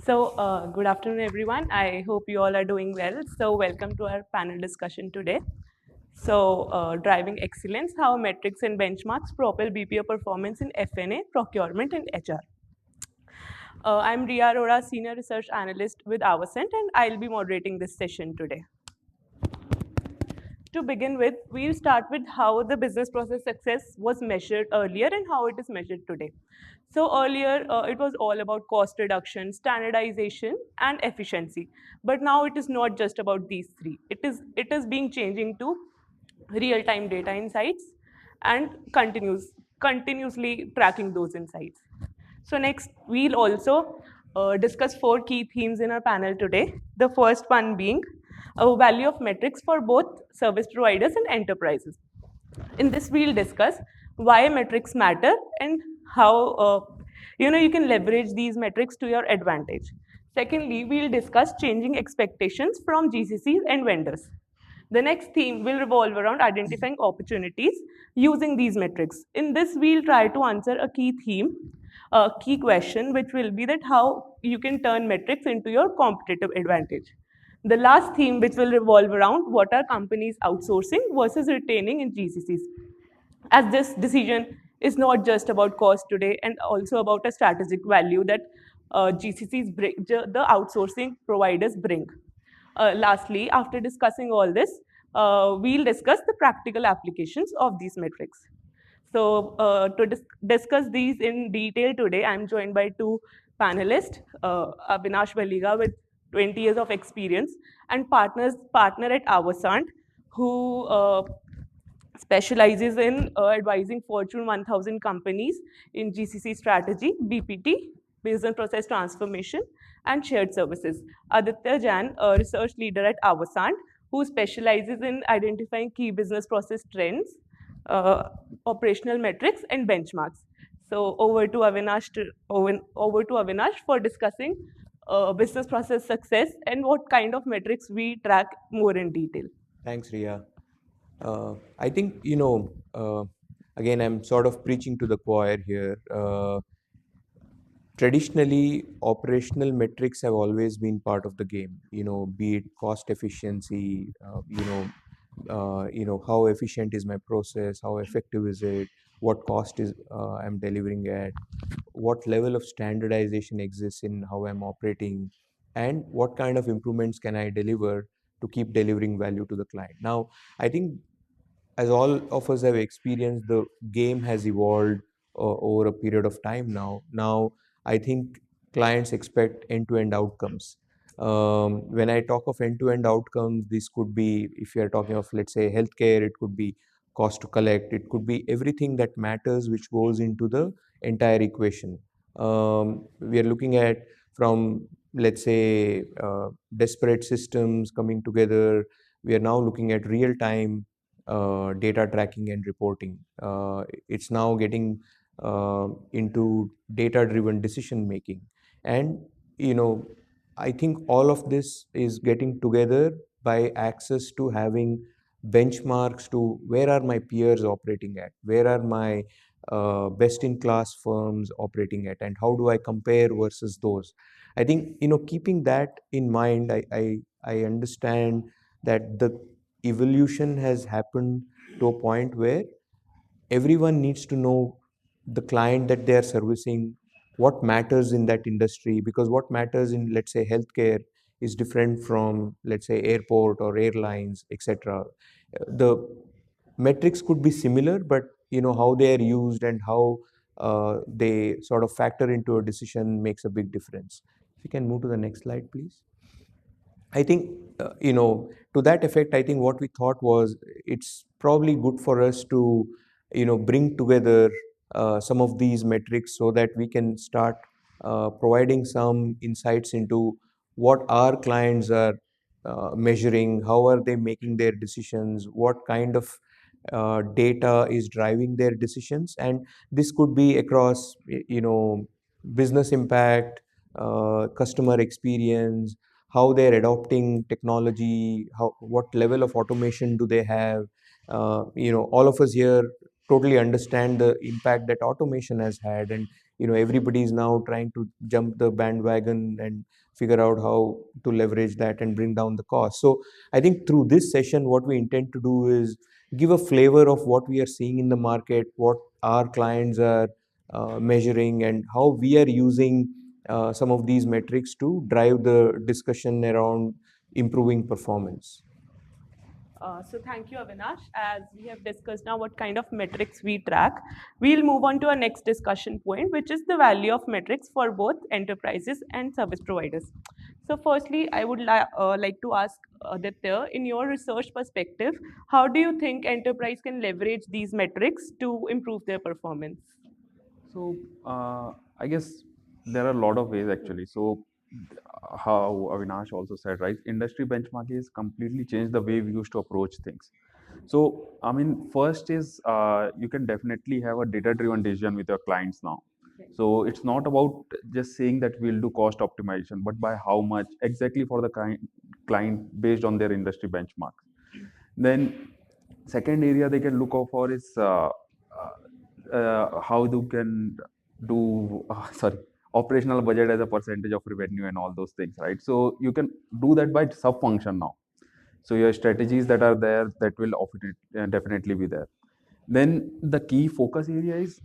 Good afternoon, everyone. I hope you all are doing well. So, welcome to our panel discussion today. Driving excellence, how metrics and benchmarks propel BPO performance in F&A, procurement, and HR. I'm Riya Arora, Senior Research Analyst with Avasant, and I'll be moderating this session today. To begin with, we'll start with how the business process success was measured earlier and how it is measured today. So earlier, it was all about cost reduction, standardization, and efficiency. But now it is not just about these three. It is being changing to real-time data insights and continuously tracking those insights. So next, we'll also discuss four key themes in our panel today. The first one being a value of metrics for both service providers and enterprises. In this, we'll discuss why metrics matter and how you can leverage these metrics to your advantage. Secondly, we'll discuss changing expectations from GCCs and vendors. The next theme will revolve around identifying opportunities using these metrics. In this, we'll try to answer a key theme, a key question, which will be that how you can turn metrics into your competitive advantage. The last theme, which will revolve around what are companies outsourcing versus retaining in GCCs. As this decision is not just about cost today and also about a strategic value that GCCs bring, the outsourcing providers bring. Lastly, after discussing all this, we'll discuss the practical applications of these metrics. So to discuss these in detail today, I'm joined by two panelists, Avinash Baliga with 20 years of experience and partner at Avasant, who specializes in advising Fortune 1000 companies in GCC strategy, BPT, business process transformation, and shared services. Aditya Jain, a research leader at Avasant, who specializes in identifying key business process trends, operational metrics, and benchmarks. So over to Avinash for discussing business process success and what kind of metrics we track more in detail. Thanks, Riya. I think, again, I'm sort of preaching to the choir here. Traditionally, operational metrics have always been part of the game, be it cost efficiency, how efficient is my process, how effective is it, what cost is I'm delivering at, what level of standardization exists in how I'm operating, and what kind of improvements can I deliver to keep delivering value to the client. Now, I think as all of us have experienced, the game has evolved over a period of time now. Now, I think clients expect end-to-end outcomes. When I talk of end-to-end outcomes, this could be, if you are talking of, let's say, healthcare, it could be cost to collect, it could be everything that matters which goes into the entire equation. We are looking at from, let's say, disparate systems coming together. We are now looking at real-time data tracking and reporting. It's now getting into data-driven decision making. And, I think all of this is getting together by access to having benchmarks to where are my peers operating at, where are my best-in-class firms operating at, and how do I compare versus those. I think, keeping that in mind, I understand that the evolution has happened to a point where everyone needs to know the client that they are servicing, what matters in that industry, because what matters in, let's say, healthcare is different from, let's say, airport or airlines, etc. The metrics could be similar, but how they are used and how they sort of factor into a decision makes a big difference. If you can move to the next slide, please. I think, to that effect, I think what we thought was it's probably good for us to, bring together some of these metrics so that we can start providing some insights into what our clients are measuring, how are they making their decisions, what kind of data is driving their decisions. And this could be across, business impact, customer experience, how they're adopting technology, what level of automation do they have. All of us here totally understand the impact that automation has had, and everybody is now trying to jump the bandwagon and figure out how to leverage that and bring down the cost. So I think through this session, what we intend to do is give a flavor of what we are seeing in the market, what our clients are measuring, and how we are using some of these metrics to drive the discussion around improving performance. So thank you, Avinash. As we have discussed now what kind of metrics we track, we'll move on to our next discussion point, which is the value of metrics for both enterprises and service providers. So firstly, I would like to ask Aditya, in your research perspective, how do you think enterprise can leverage these metrics to improve their performance? So I guess there are a lot of ways actually. So how Avinash also said, right? Industry benchmarking has completely changed the way we used to approach things. So I mean, first is you can definitely have a data-driven decision with your clients now. So it's not about just saying that we'll do cost optimization, but by how much exactly for the client based on their industry benchmarks. Then second area they can look out for is how you can do sorry, operational budget as a percentage of revenue and all those things, right? So you can do that by sub function now. So your strategies that are there, that will definitely be there. Then the key focus area is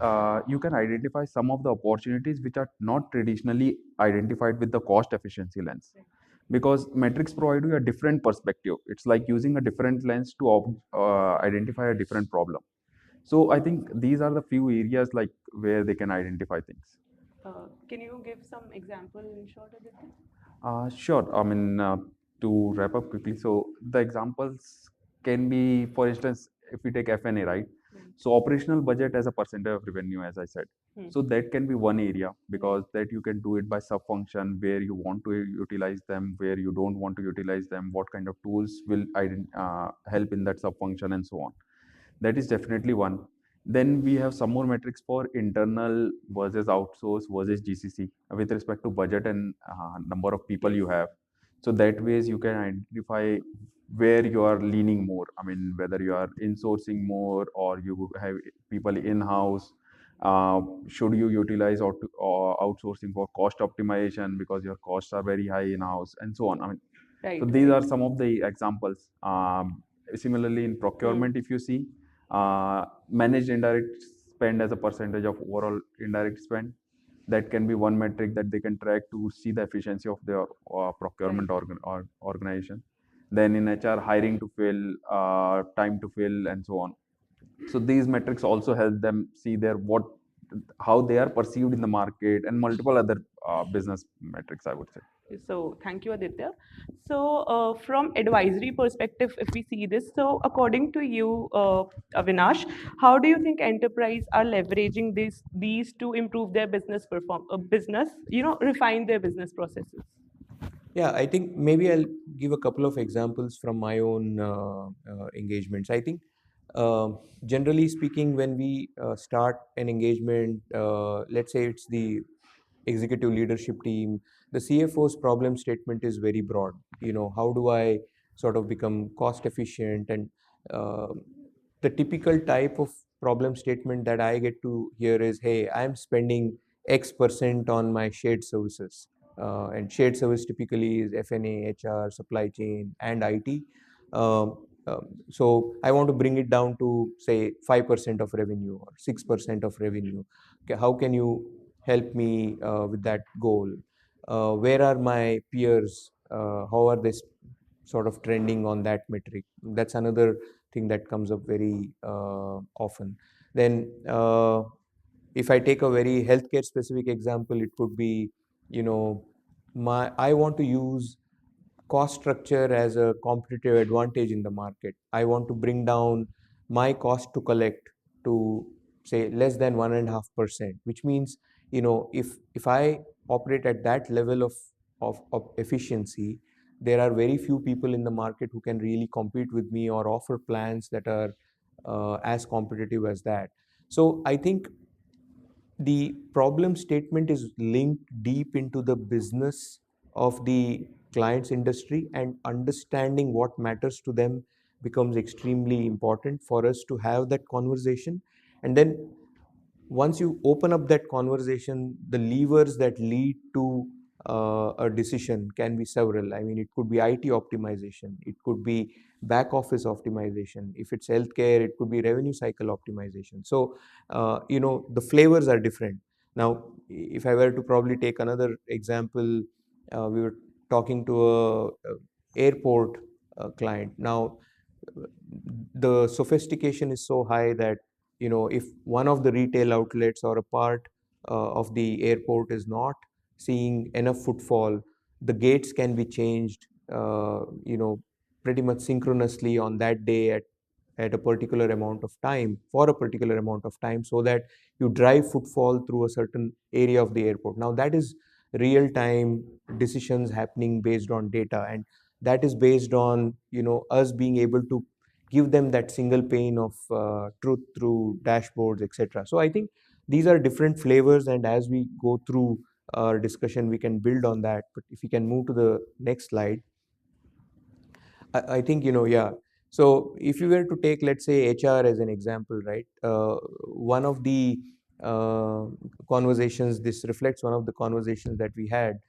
you can identify some of the opportunities which are not traditionally identified with the cost efficiency lens, because metrics provide you a different perspective. It's like using a different lens to identify a different problem. So I think these are the few areas like where they can identify things. Can you give some example in short, Aditya? Sure. I mean, to wrap up quickly, so the examples can be, for instance, if we take FNA, right? So operational budget as a percentage of revenue, as I said. So that can be one area, because that you can do it by sub-function, where you want to utilize them, where you don't want to utilize them, what kind of tools will help in that sub-function, and so on. That is definitely one. Then we have some more metrics for internal versus outsource versus GCC with respect to budget and number of people you have. So that ways you can identify where you are leaning more. I mean, whether you are insourcing more or you have people in-house. Should you utilize outsourcing for cost optimization because your costs are very high in-house, and so on. I mean, so these are some of the examples. Similarly, in procurement, if you see, managed indirect spend as a percentage of overall indirect spend, that can be one metric that they can track to see the efficiency of their procurement organization. Then in HR, hiring to fill, time to fill, and so on. So these metrics also help them see how they are perceived in the market, and multiple other business metrics, I would say. So thank you, Aditya. So from advisory perspective, if we see this, so according to you, Avinash, how do you think enterprise are leveraging these to improve their refine their business processes? Yeah, I think maybe I'll give a couple of examples from my own engagements. I think generally speaking, when we start an engagement, let's say it's the executive leadership team, the CFO's problem statement is very broad. How do I sort of become cost efficient? And uh, the typical type of problem statement that I get to hear is, hey, I'm spending X% on my shared services. And shared service typically is FNA, HR, supply chain, and IT. So I want to bring it down to, say, 5% of revenue or 6% of revenue. Okay, how can you help me with that goal? Where are my peers? How are they sort of trending on that metric? That's another thing that comes up very often. Then, if I take a very healthcare specific example, it could be, I want to use cost structure as a competitive advantage in the market. I want to bring down my cost to collect to, say, less than 1.5%, which means, if I operate at that level of efficiency, there are very few people in the market who can really compete with me or offer plans that are as competitive as that. So I think the problem statement is linked deep into the business of the client's industry, and understanding what matters to them becomes extremely important for us to have that conversation. And then once you open up that conversation, the levers that lead to a decision can be several. I mean, it could be IT optimization, it could be back office optimization. If it's healthcare, it could be revenue cycle optimization. So, the flavors are different. Now, if I were to probably take another example, we were talking to a airport client. Now, the sophistication is so high that if one of the retail outlets or a part of the airport is not seeing enough footfall, the gates can be changed pretty much synchronously on that day at a particular amount of time, for a particular amount of time, so that you drive footfall through a certain area of the airport. Now that is real time decisions happening based on data, and that is based on us being able to give them that single pane of truth through dashboards, etc. So I think these are different flavors, and as we go through our discussion, we can build on that. But if you can move to the next slide, I think, yeah. So if you were to take, let's say, HR as an example, right? One of the conversations, this reflects one of the conversations that we had.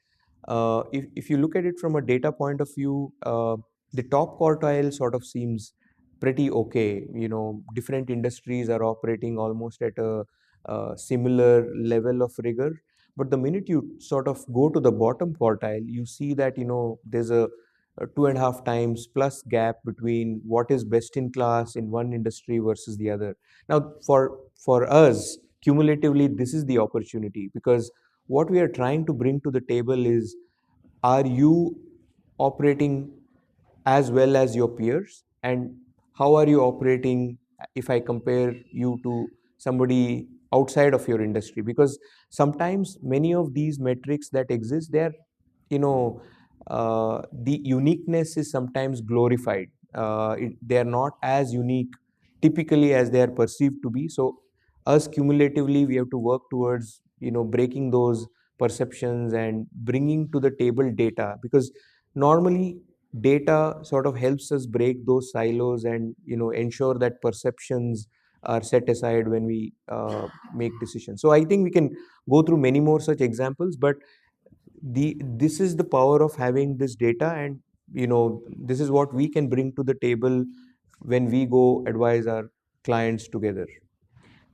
If you look at it from a data point of view, the top quartile sort of seems pretty okay. Different industries are operating almost at a similar level of rigor. But the minute you sort of go to the bottom quartile, you see that there's a 2.5 times plus gap between what is best in class in one industry versus the other. Now, for us, cumulatively, this is the opportunity, because what we are trying to bring to the table is, are you operating as well as your peers, and how are you operating if I compare you to somebody outside of your industry? Because sometimes many of these metrics that exist, they're you know the uniqueness is sometimes glorified. They are not as unique typically as they are perceived to be. So us cumulatively, we have to work towards breaking those perceptions and bringing to the table data, because normally data sort of helps us break those silos and ensure that perceptions are set aside when we make decisions. So I think we can go through many more such examples, but this is the power of having this data, and this is what we can bring to the table when we go advise our clients together.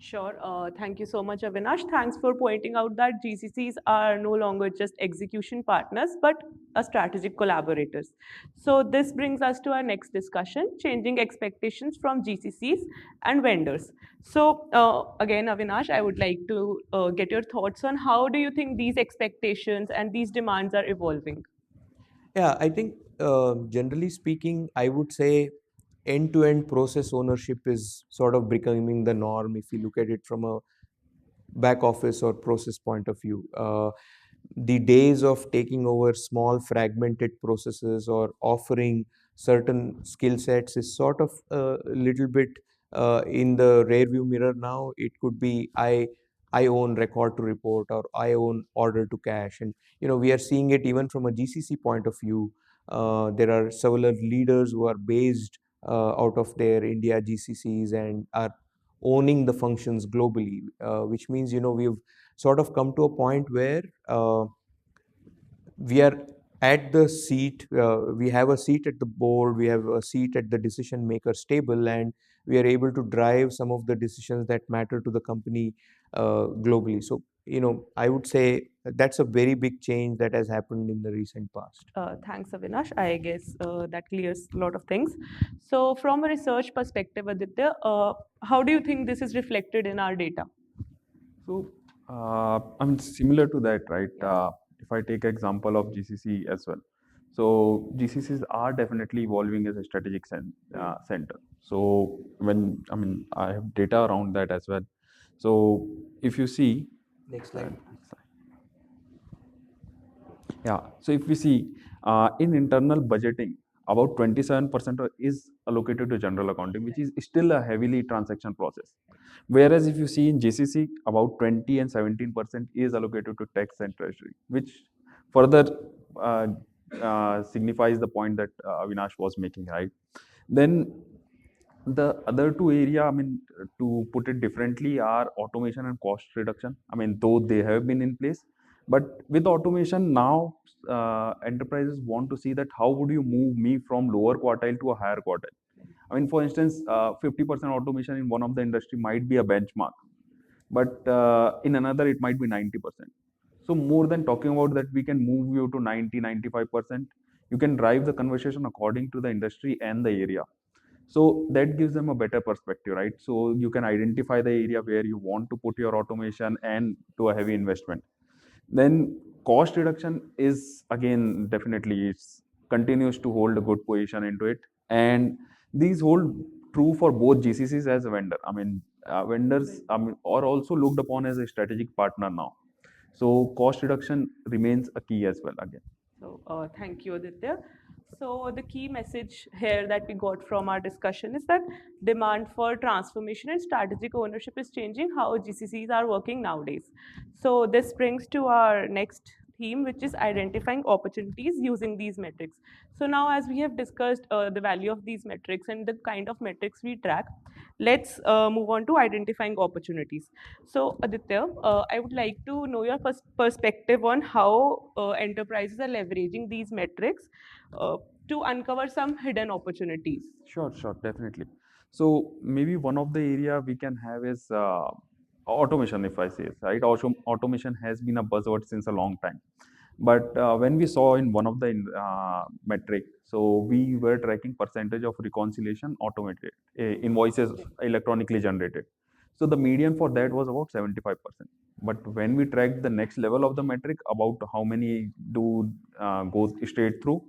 Sure. Thank you so much, Avinash. Thanks for pointing out that GCCs are no longer just execution partners, but strategic collaborators. So this brings us to our next discussion, changing expectations from GCCs and vendors. So again, Avinash, I would like to get your thoughts on how do you think these expectations and these demands are evolving? Yeah, I think generally speaking, I would say end-to-end process ownership is sort of becoming the norm if you look at it from a back office or process point of view. The days of taking over small fragmented processes or offering certain skill sets is sort of a little bit in the rear view mirror now. It could be I own record to report, or I own order to cash, and we are seeing it even from a GCC point of view. There are several leaders who are based out of their India GCCs and are owning the functions globally, which means we've sort of come to a point where we are at the seat. We have a seat at the board, we have a seat at the decision makers table, and we are able to drive some of the decisions that matter to the company globally. So I would say that's a very big change that has happened in the recent past. Thanks, Avinash. I guess that clears a lot of things. So, from a research perspective, Aditya, how do you think this is reflected in our data? So, I mean, similar to that, right? If I take example of GCC as well, so GCCs are definitely evolving as a strategic center. So when I mean, I have data around that as well. So if you see, Next slide. yeah. So if we see in internal budgeting, about 27% is allocated to general accounting, which is still a heavily transaction process. Whereas if you see in GCC, about 20 and 17% is allocated to tax and treasury, which further signifies the point that Avinash was making, right? Then The other two area, I mean, to put it differently, are automation and cost reduction. I mean, though they have been in place, but with automation now, enterprises want to see that how would you move me from lower quartile to a higher quartile. I mean, for instance, 50% automation in one of the industry might be a benchmark, but in another it might be 90%. So more than talking about that we can move you to 90, 95%, you can drive the conversation according to the industry and the area. So that gives them a better perspective, right? So you can identify the area where you want to put your automation and do a heavy investment. Then cost reduction is again definitely it's continues to hold a good position into it, and these hold true for both GCCs as a vendor. I mean, vendors are also looked upon as a strategic partner now. So cost reduction remains a key as well again. So, thank you, Aditya. So, the key message here that we got from our discussion is that demand for transformation and strategic ownership is changing how GCCs are working nowadays. So, this brings to our next theme, which is identifying opportunities using these metrics. So, now as we have discussed the value of these metrics and the kind of metrics we track, let's move on to identifying opportunities. So, Aditya, I would like to know your perspective on how enterprises are leveraging these metrics uh, to uncover some hidden opportunities. Sure, sure, definitely. So maybe one of the area we can have is automation, if I say it, right? Automation has been a buzzword since a long time. But when we saw in one of the metric, so we were tracking percentage of reconciliation automated, invoices electronically generated. So the median for that was about 75%. But when we tracked the next level of the metric, about how many do go straight through,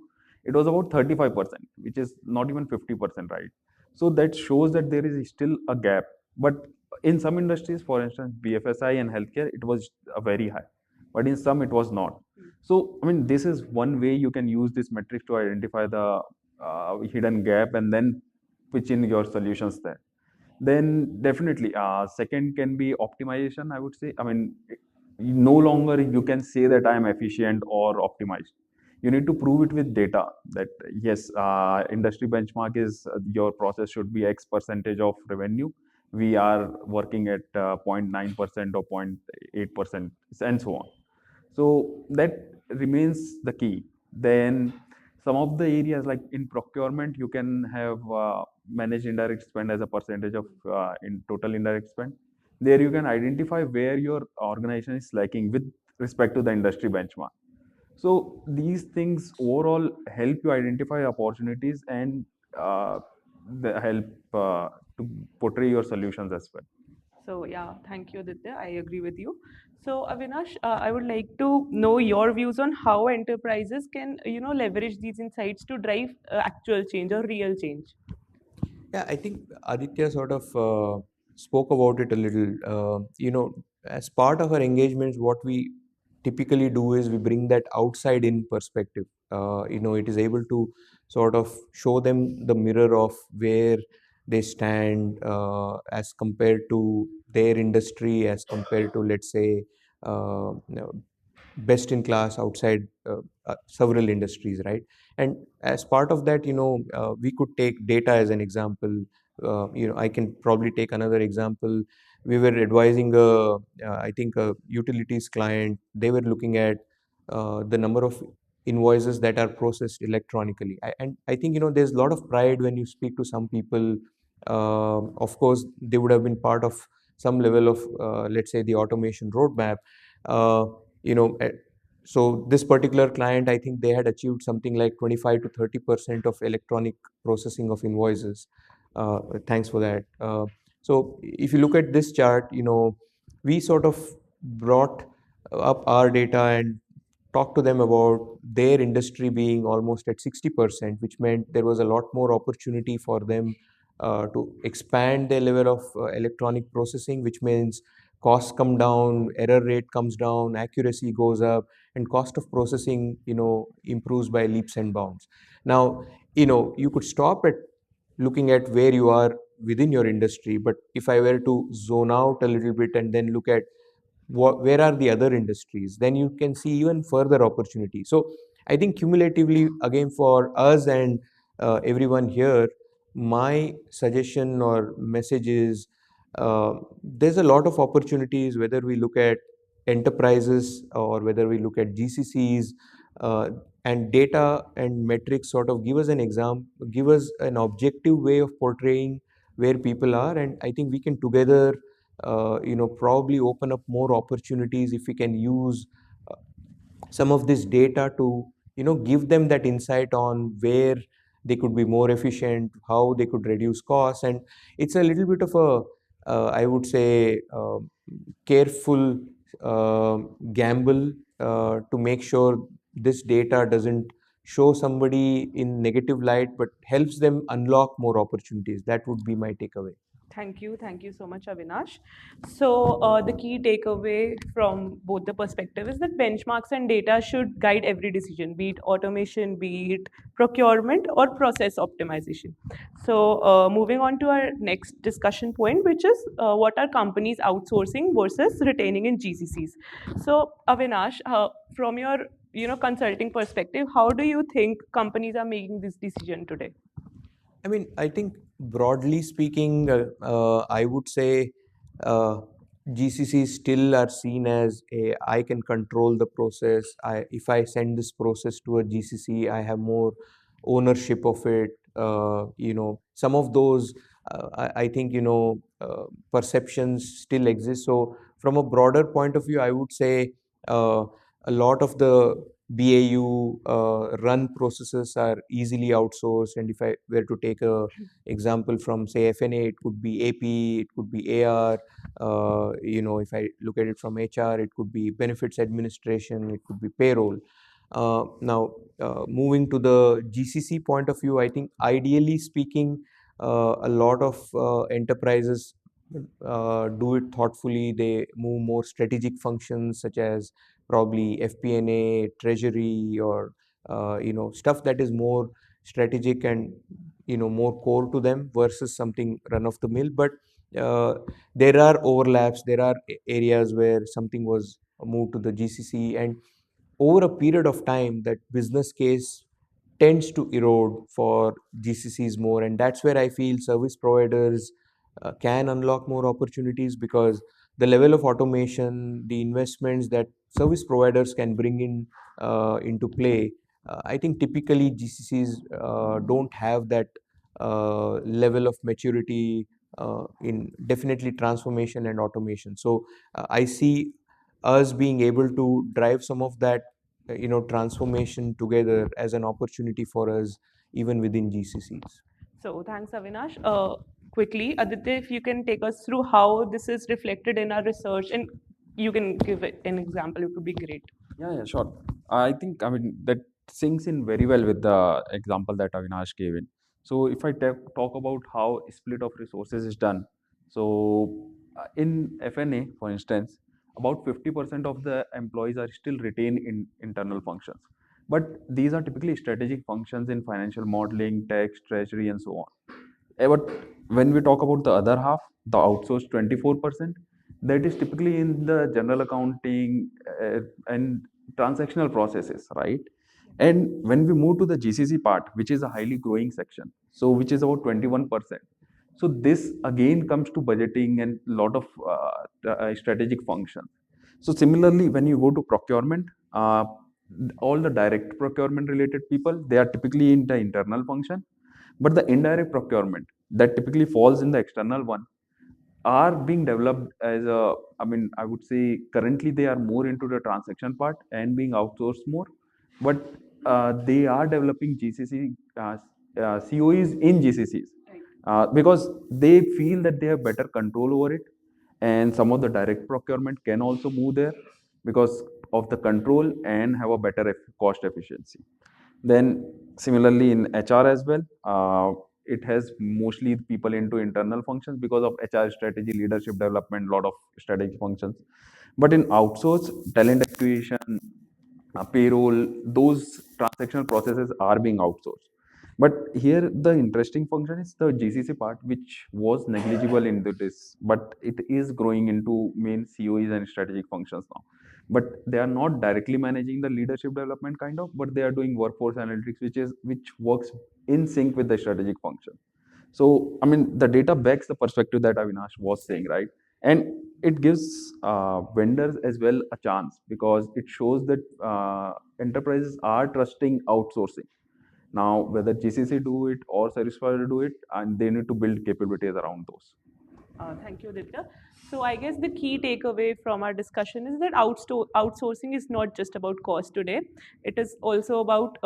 it was about 35%, which is not even 50%, right? So that shows that there is still a gap. But in some industries, for instance, BFSI and healthcare, it was very high, but in some it was not. So, I mean, this is one way you can use this metric to identify the hidden gap and then pitch in your solutions there. Then definitely, second can be optimization, I would say. I mean, no longer you can say that I am efficient or optimized. You need to prove it with data that yes, industry benchmark is your process should be X percentage of revenue. We are working at 0.9% or 0.8% and so on. So that remains the key. Then some of the areas like in procurement, you can have managed indirect spend as a percentage of in total indirect spend. There you can identify where your organization is lacking with respect to the industry benchmark. So these things overall help you identify opportunities and help to portray your solutions as well. So yeah, thank you, Aditya. I agree with you. So Avinash, I would like to know your views on how enterprises can, leverage these insights to drive actual change or real change. Yeah, I think Aditya sort of spoke about it a little. As part of our engagements, what we typically do is we bring that outside in perspective. It is able to sort of show them the mirror of where they stand as compared to their industry, as compared to, let's say, best in class outside several industries, right? And as part of that, we could take data as an example. I can probably take another example. We were advising I think a utilities client. They were looking at the number of invoices that are processed electronically. And I think, there's a lot of pride when you speak to some people. Of course, they would have been part of some level of, let's say, the automation roadmap. uh, you know eh, so this particular client, I think they had achieved something like 25 to 30% of electronic processing of invoices. Thanks for that. So if you look at this chart, we sort of brought up our data and talked to them about their industry being almost at 60%, which meant there was a lot more opportunity for them to expand their level of electronic processing, which means costs come down, error rate comes down, accuracy goes up, and cost of processing, improves by leaps and bounds. Now, you could stop at looking at where you are within your industry, but if I were to zone out a little bit and then look at where are the other industries, then you can see even further opportunity. So I think cumulatively, again, for us and everyone here, my suggestion or message is there's a lot of opportunities, whether we look at enterprises or whether we look at GCCs, and data and metrics sort of give us an example, give us an objective way of portraying where people are, and I think we can together, probably open up more opportunities if we can use some of this data to give them that insight on where they could be more efficient, how they could reduce costs. And it's a little bit of a I would say careful gamble to make sure this data doesn't show somebody in negative light but helps them unlock more opportunities. That would be my takeaway. Thank you so much, Avinash. So, the key takeaway from both the perspective is that benchmarks and data should guide every decision, be it automation, be it procurement, or process optimization. So, moving on to our next discussion point, which is what are companies outsourcing versus retaining in GCCs. So, Avinash, from your consulting perspective, how do you think companies are making this decision today? I mean, I think broadly speaking, I would say GCCs still are seen as I can control the process. If I send this process to a GCC, I have more ownership of it. Some of those, I think, perceptions still exist. So, from a broader point of view, I would say uh, a lot of the BAU run processes are easily outsourced. And if I were to take a example from say FNA, it could be AP, it could be AR. If I look at it from HR, it could be benefits administration, it could be payroll. Now, moving to the GCC point of view, I think ideally speaking, a lot of enterprises do it thoughtfully. They move more strategic functions such as probably FP&A, treasury, or stuff that is more strategic and more core to them versus something run of the mill. But uh, there are overlaps. There are areas where something was moved to the GCC, and over a period of time, that business case tends to erode for GCCs more, and that's where I feel service providers can unlock more opportunities, because the level of automation, the investments that service providers can bring in into play, I think typically GCCs don't have that level of maturity in definitely transformation and automation. So I see us being able to drive some of that transformation together as an opportunity for us even within GCCs. So thanks, Avinash. Quickly, Aditya, if you can take us through how this is reflected in our research, and you can give an example, it would be great. Yeah, sure. I think, I mean, that sinks in very well with the example that Avinash gave in. So if I talk about how split of resources is done, so in FNA, for instance, about 50% of the employees are still retained in internal functions. But these are typically strategic functions in financial modeling, tax, treasury, and so on. But when we talk about the other half, the outsourced 24%, that is typically in the general accounting and transactional processes, right? And when we move to the GCC part, which is a highly growing section, so which is about 21%. So this again comes to budgeting and lot of strategic functions. So similarly, when you go to procurement, all the direct procurement related people, they are typically in the internal function, but the indirect procurement that typically falls in the external one are being developed as a, I mean, I would say currently they are more into the transaction part and being outsourced more, but they are developing GCC COEs in GCCs because they feel that they have better control over it, and some of the direct procurement can also move there because of the control and have a better cost efficiency. Then similarly in HR as well, it has mostly people into internal functions because of HR strategy, leadership development, lot of strategic functions. But in outsource, talent acquisition, payroll, those transactional processes are being outsourced. But here the interesting function is the GCC part, which was negligible in this, but it is growing into main COEs and strategic functions now. But they are not directly managing the leadership development but they are doing workforce analytics, which works in sync with the strategic function. So, I mean, the data backs the perspective that Avinash was saying, right? And it gives vendors as well a chance because it shows that enterprises are trusting outsourcing. Now, whether GCC do it or service provider do it, and they need to build capabilities around those. Thank you, Aditya. So I guess the key takeaway from our discussion is that outsourcing is not just about cost today. It is also about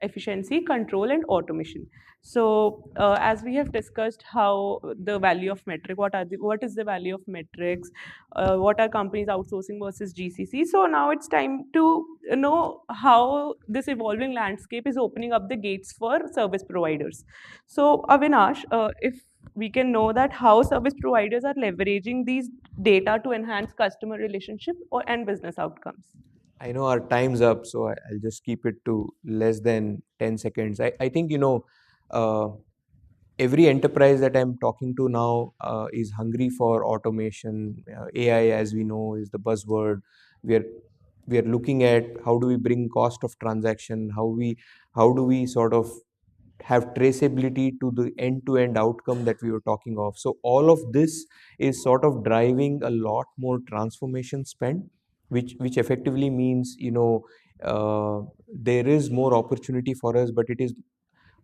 efficiency, control, and automation. So as we have discussed, how the value of metric, what is the value of metrics, what are companies outsourcing versus GCC. So now it's time to know how this evolving landscape is opening up the gates for service providers. So Avinash, if we can know that how service providers are leveraging these data to enhance customer relationship and business outcomes. I know our time's up, so I'll just keep it to less than 10 seconds. I think, uh, every enterprise that I'm talking to now is hungry for automation. AI, as we know, is the buzzword. We are we are looking at how do we bring cost of transaction, how do we sort of have traceability to the end-to-end outcome that we were talking of. So all of this is sort of driving a lot more transformation spend, which effectively means there is more opportunity for us, but it is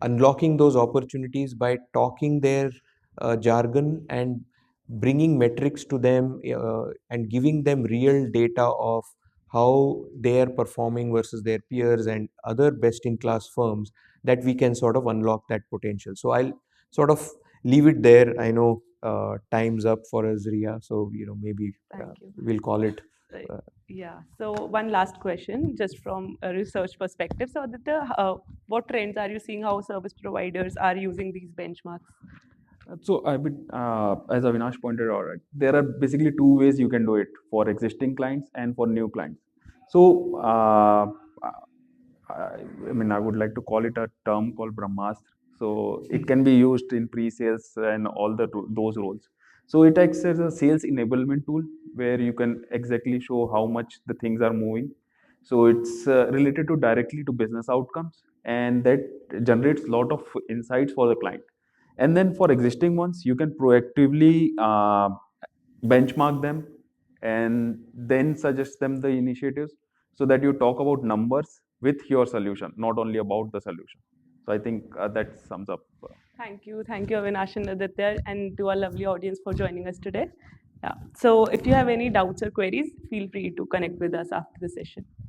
unlocking those opportunities by talking their jargon and bringing metrics to them, and giving them real data of how they are performing versus their peers and other best in class firms, that we can sort of unlock that potential. So I'll sort of leave it there. I know time's up for us, Riya, so maybe Thank you. we'll call it. Uh, yeah. So one last question, just from a research perspective. So Aditya, what trends are you seeing? How service providers are using these benchmarks? So, I mean, as Avinash pointed out, right, there are basically two ways you can do it for existing clients and for new clients. So, I mean, I would like to call it a term called Brahmastra. So, it can be used in pre-sales and all those roles. So, it acts as a sales enablement tool where you can exactly show how much the things are moving. So, it's related to directly to business outcomes, and that generates a lot of insights for the client. And then for existing ones, you can proactively benchmark them and then suggest them the initiatives so that you talk about numbers with your solution, not only about the solution. So I think that sums up. Thank you, Avinash and Aditya, and to our lovely audience for joining us today. Yeah. So if you have any doubts or queries, feel free to connect with us after the session.